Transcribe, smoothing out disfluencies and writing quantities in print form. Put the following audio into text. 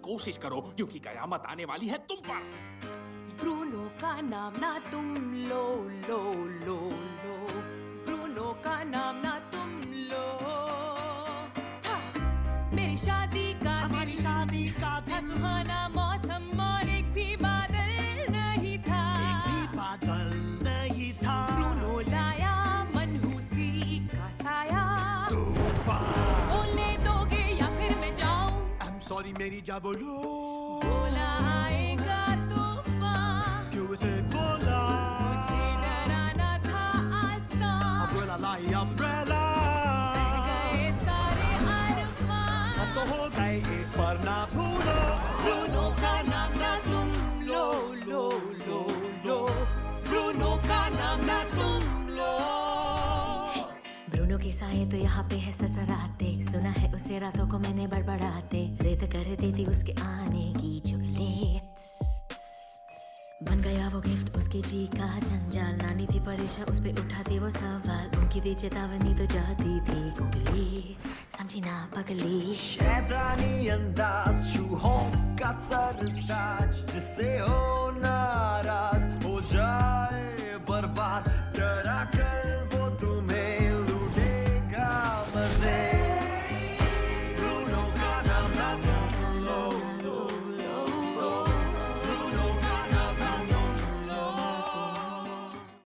कोशिश करो क्योंकि कयामत आने वाली है तुम पर। ब्रूनो का नाम ना तुम लो लो लो लो, ब्रूनो का नाम ना तुम लो। था मेरी शादी का हमारी शादी का था सुहाना मौसम और एक भी बादल नहीं था, एक भी बादल नहीं था। ब्रूनो लाया मनहूसी का साया, तूफान। बोलने दोगे या फिर मैं जाऊं? I'm sorry मेरी जा बोलो। बोला आएगा तूफान, क्यों उसे बोला? मुझे डराना था आसान। अम्ब्रेला लाई अम्ब्रेला, बह गए सारे अरमान। अब तो हो गए एक पर ना भूलो। ब्रूनो का नाम ना तुम लो लो लो लो, ब्रूनो का नाम ना तुम लो। ब्रूनो के साए तो यहाँ पे है ससराते, सुना है उसे रातों को मैंने बड़बड़ाते, रेत कर देती उसके आने की चुगली। बन गया वो गिफ्ट उसके जी का जंजाल, नानी थी परेशान उस पे उठाती वो सवाल, उनकी दी चेतावनी तो जाती थी कुगली, समझी ना पगली। शैतानी अंदाज, चूहों का सरताज, जिससे